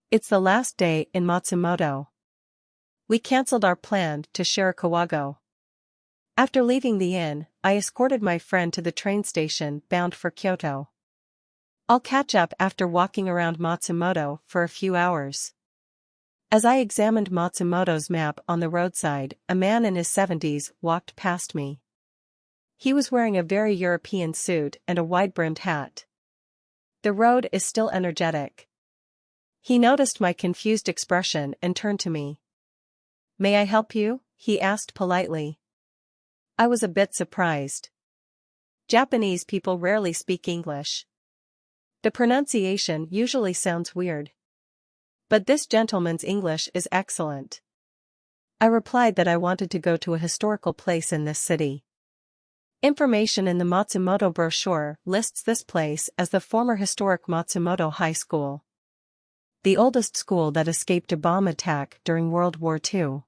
It's the last day in Matsumoto. We cancelled our plan to Shirakawago. After leaving the inn, I escorted my friend to the train station bound for Kyoto. I'll catch up after walking around Matsumoto for a few hours. As I examined Matsumoto's map on the roadside, a man in his 70s walked past me. He was wearing a very European suit and a wide-brimmed hat. The road is still energetic. He noticed my confused expression and turned to me. "May I help you?" he asked politely. I was a bit surprised. Japanese people rarely speak English. The pronunciation usually sounds weird. But this gentleman's English is excellent. I replied that I wanted to go to a historical place in this city. Information in the Matsumoto brochure lists this place as the former historic Matsumoto High School, the oldest school that escaped a bomb attack during World War II.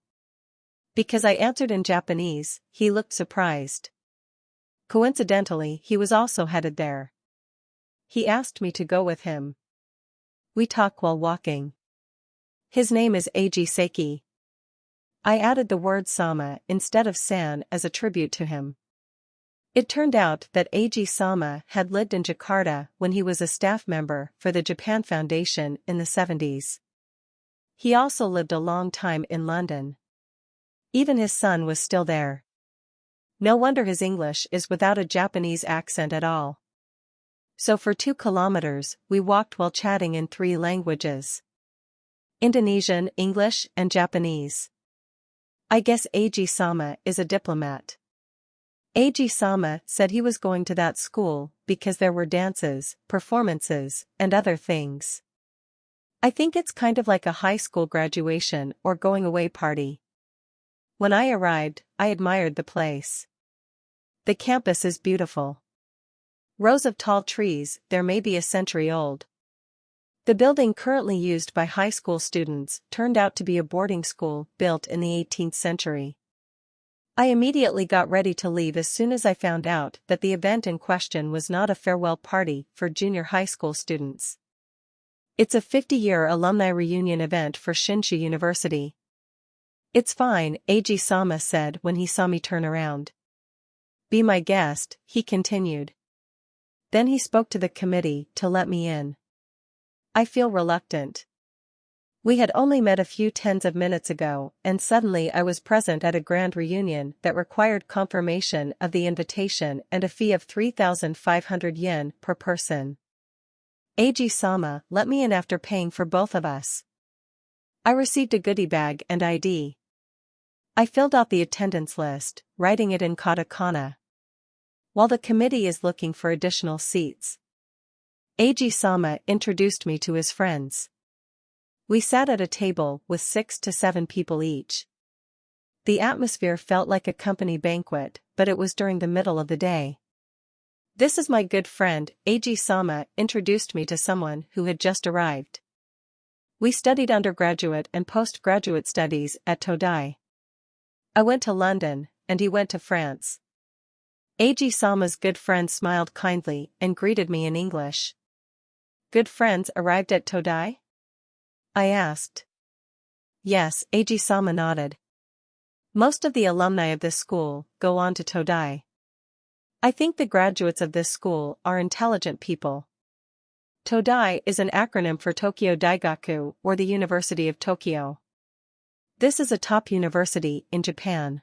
Because I answered in Japanese, he looked surprised. Coincidentally, he was also headed there. He asked me to go with him. We talk while walking. His name is Eiji Seki. I added the word sama instead of san as a tribute to him. It turned out that Eiji-sama had lived in Jakarta when he was a staff member for the Japan Foundation in the 70s. He also lived a long time in London. Even his son was still there. No wonder his English is without a Japanese accent at all. So for 2 kilometers, we walked while chatting in 3 languages: Indonesian, English, and Japanese. I guess Eiji-sama is a diplomat. Eiji-sama said he was going to that school because there were dances, performances, and other things. I think it's kind of like a high school graduation or going away party. When I arrived, I admired the place. The campus is beautiful. Rows of tall trees, there may be a century old. The building currently used by high school students turned out to be a boarding school built in the 18th century. I immediately got ready to leave as soon as I found out that the event in question was not a farewell party for junior high school students. It's a 50-year alumni reunion event for Shinshu University. "It's fine," Eiji-sama said when he saw me turn around. "Be my guest," he continued. Then he spoke to the committee to let me in. I feel reluctant. We had only met a few tens of minutes ago, and suddenly I was present at a grand reunion that required confirmation of the invitation and a fee of 3,500 yen per person. Eiji-sama let me in after paying for both of us. I received a goodie bag and ID. I filled out the attendance list, writing it in katakana. While the committee is looking for additional seats, Eiji-sama introduced me to his friends. We sat at a table with 6 to 7 people each. The atmosphere felt like a company banquet, but it was during the middle of the day. "This is my good friend," Eiji-sama introduced me to someone who had just arrived. We studied undergraduate and postgraduate studies at Todai. I went to London, and he went to France. Eiji-sama's good friend smiled kindly and greeted me in English. "Good friends arrived at Todai?" I asked. "Yes," Eiji-sama nodded. "Most of the alumni of this school go on to Todai. I think the graduates of this school are intelligent people." Todai is an acronym for Tokyo Daigaku, or the University of Tokyo. This is a top university in Japan.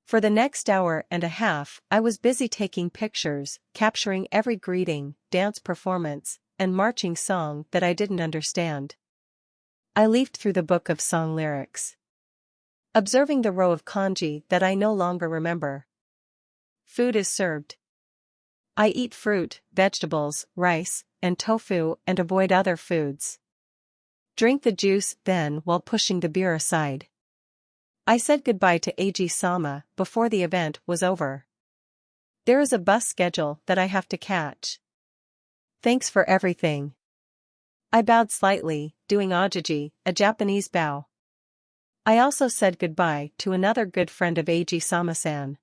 For the next hour and a half, I was busy taking pictures, capturing every greeting, dance performance, and marching song that I didn't understand. I leafed through the book of song lyrics, observing the row of kanji that I no longer remember. Food is served. I eat fruit, vegetables, rice, and tofu and avoid other foods. Drink the juice then while pushing the beer aside. I said goodbye to Eiji-sama before the event was over. There is a bus schedule that I have to catch. Thanks for everything. I bowed slightly, doing ojiji, a Japanese bow. I also said goodbye to another good friend of Eiji-sama-san.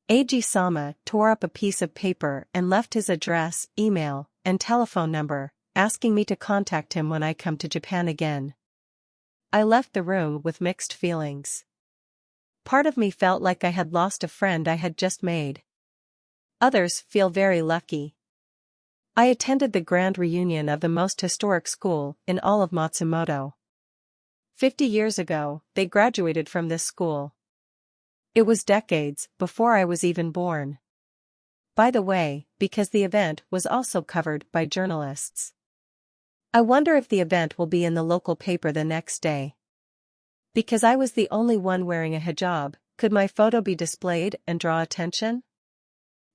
Eiji-sama tore up a piece of paper and left his address, email, and telephone number, asking me to contact him when I come to Japan again. I left the room with mixed feelings. Part of me felt like I had lost a friend I had just made. Others feel very lucky. I attended the grand reunion of the most historic school in all of Matsumoto. 50 years ago, they graduated from this school. It was decades before I was even born. By the way, because the event was also covered by journalists. I wonder if the event will be in the local paper the next day. Because I was the only one wearing a hijab, could my photo be displayed and draw attention?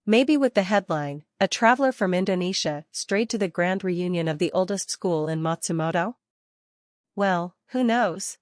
Maybe with the headline, "A traveler from Indonesia strayed to the grand reunion of the oldest school in Matsumoto?" Well, who knows?